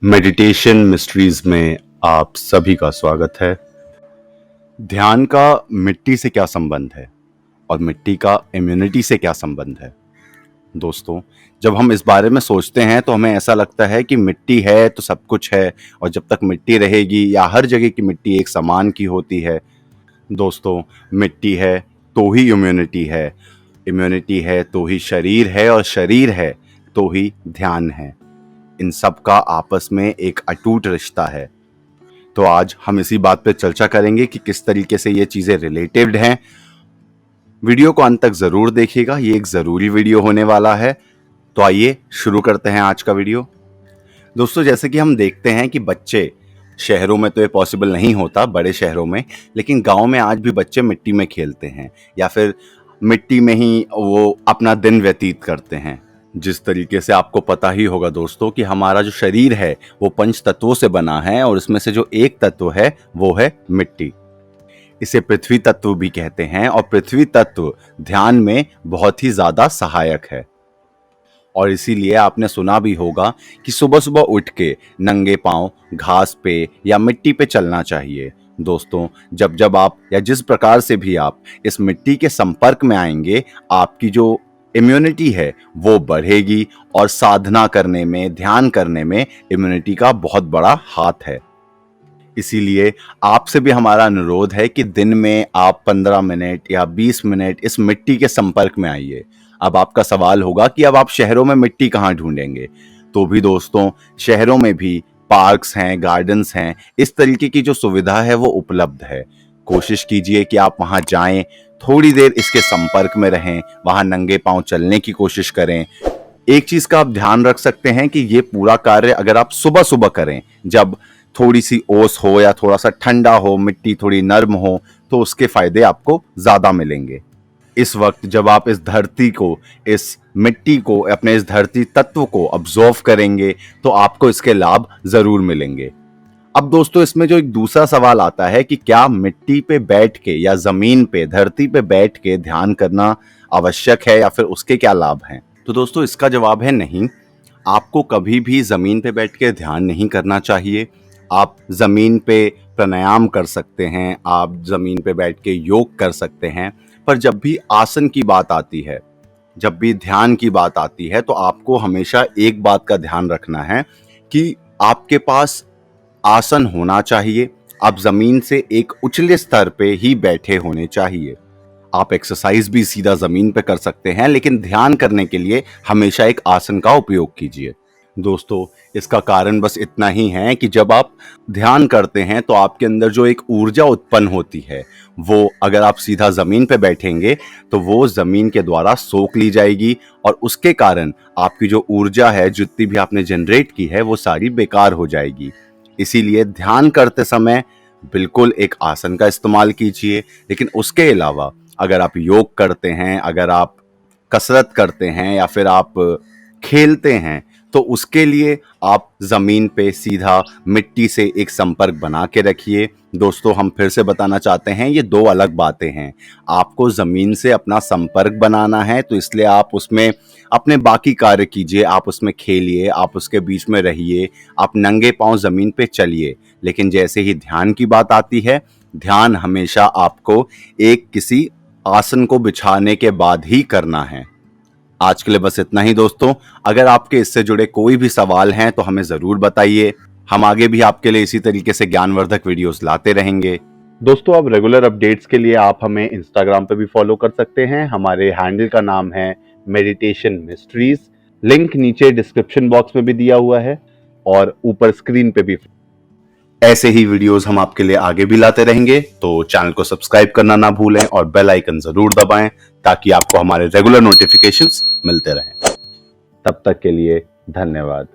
Meditation mysteries में आप सभी का स्वागत है। ध्यान का मिट्टी से क्या संबंध है और मिट्टी का इम्यूनिटी से क्या संबंध है? दोस्तों, जब हम इस बारे में सोचते हैं तो हमें ऐसा लगता है कि मिट्टी है तो सब कुछ है और जब तक मिट्टी रहेगी या हर जगह की मिट्टी एक समान की होती है। दोस्तों, मिट्टी है तो ही इम्यूनिटी है तो ही शरीर है और शरीर है तो ही ध्यान है। इन सब का आपस में एक अटूट रिश्ता है। तो आज हम इसी बात पे चर्चा करेंगे कि किस तरीके से ये चीज़ें रिलेटेड हैं। वीडियो को अंत तक ज़रूर देखिएगा, ये एक ज़रूरी वीडियो होने वाला है। तो आइए शुरू करते हैं आज का वीडियो। दोस्तों, जैसे कि हम देखते हैं कि बच्चे, शहरों में तो ये पॉसिबल नहीं होता, बड़े शहरों में, लेकिन गांव में आज भी बच्चे मिट्टी में खेलते हैं या फिर मिट्टी में ही वो अपना दिन व्यतीत करते हैं। जिस तरीके से आपको पता ही होगा दोस्तों कि हमारा जो शरीर है वो पंच तत्वों से बना है और इसमें से जो एक तत्व है वो है मिट्टी। इसे पृथ्वी तत्व भी कहते हैं और पृथ्वी तत्व ध्यान में बहुत ही ज्यादा सहायक है। और इसीलिए आपने सुना भी होगा कि सुबह सुबह उठ के नंगे पांव घास पे या मिट्टी पे चलना चाहिए। दोस्तों, जब जब आप या जिस प्रकार से भी आप इस मिट्टी के संपर्क में आएंगे, आपकी जो इम्यूनिटी है वो बढ़ेगी और साधना करने में, ध्यान करने में इम्यूनिटी का बहुत बड़ा हाथ है। इसीलिए आपसे भी हमारा अनुरोध है कि दिन में आप 15 मिनट या 20 मिनट इस मिट्टी के संपर्क में आइए। अब आपका सवाल होगा कि अब आप शहरों में मिट्टी कहाँ ढूंढेंगे? तो भी दोस्तों, शहरों में भी पार्क्स हैं, गार्डन्स हैं, इस तरीके की जो सुविधा है वो उपलब्ध है। कोशिश कीजिए कि आप वहां जाएं, थोड़ी देर इसके संपर्क में रहें, वहां नंगे पांव चलने की कोशिश करें। एक चीज का आप ध्यान रख सकते हैं कि ये पूरा कार्य अगर आप सुबह सुबह करें, जब थोड़ी सी ओस हो या थोड़ा सा ठंडा हो, मिट्टी थोड़ी नर्म हो, तो उसके फायदे आपको ज्यादा मिलेंगे। इस वक्त जब आप इस धरती को, इस मिट्टी को, अपने इस धरती तत्व को ऑब्जर्व करेंगे तो आपको इसके लाभ जरूर मिलेंगे। अब दोस्तों, इसमें जो एक दूसरा सवाल आता है कि क्या मिट्टी पे बैठ के या जमीन पे, धरती पे बैठ के ध्यान करना आवश्यक है या फिर उसके क्या लाभ हैं? तो दोस्तों, इसका जवाब है नहीं। आपको कभी भी जमीन पे बैठ के ध्यान नहीं करना चाहिए। आप जमीन पे प्राणायाम कर सकते हैं, आप जमीन पे बैठ के योग कर सकते हैं, पर जब भी आसन की बात आती है, जब भी ध्यान की बात आती है, तो आपको हमेशा एक बात का ध्यान रखना है कि आपके पास आसन होना चाहिए। आप जमीन से एक उछले स्तर पे ही बैठे होने चाहिए। आप एक्सरसाइज भी सीधा जमीन पे कर सकते हैं, लेकिन ध्यान करने के लिए हमेशा एक आसन का उपयोग कीजिए। दोस्तों, इसका कारण बस इतना ही है कि जब आप ध्यान करते हैं तो आपके अंदर जो एक ऊर्जा उत्पन्न होती है, वो अगर आप सीधा जमीन पे बैठेंगे तो वो जमीन के द्वारा सोख ली जाएगी और उसके कारण आपकी जो ऊर्जा है, जितनी भी आपने जनरेट की है, वो सारी बेकार हो जाएगी। इसीलिए ध्यान करते समय बिल्कुल एक आसन का इस्तेमाल कीजिए, लेकिन उसके अलावा अगर आप योग करते हैं, अगर आप कसरत करते हैं या फिर आप खेलते हैं, तो उसके लिए आप जमीन पे सीधा मिट्टी से एक संपर्क बना के रखिए। दोस्तों, हम फिर से बताना चाहते हैं, ये दो अलग बातें हैं। आपको जमीन से अपना संपर्क बनाना है तो इसलिए आप उसमें अपने बाकी कार्य कीजिए, आप उसमें खेलिए, आप उसके बीच में रहिए, आप नंगे पांव जमीन पे चलिए। लेकिन जैसे ही ध्यान की बात आती है, ध्यान हमेशा आपको एक किसी आसन को बिछाने के बाद ही करना है। आज के लिए बस इतना ही दोस्तों। अगर आपके इससे जुड़े कोई भी सवाल हैं तो हमें जरूर बताइए। हम आगे भी आपके लिए इसी तरीके से ज्ञानवर्धक वीडियोस लाते रहेंगे। दोस्तों, अब रेगुलर अपडेट्स के लिए आप हमें इंस्टाग्राम पे भी फॉलो कर सकते हैं। हमारे हैंडल का नाम है मेडिटेशन मिस्ट्रीज। लिंक नीचे डिस्क्रिप्शन बॉक्स में भी दिया हुआ है और ऊपर स्क्रीन पे भी। ऐसे ही वीडियोस हम आपके लिए आगे भी लाते रहेंगे, तो चैनल को सब्सक्राइब करना ना भूलें और बेल आइकन जरूर दबाएं ताकि आपको हमारे रेगुलर नोटिफिकेशंस मिलते रहें। तब तक के लिए धन्यवाद।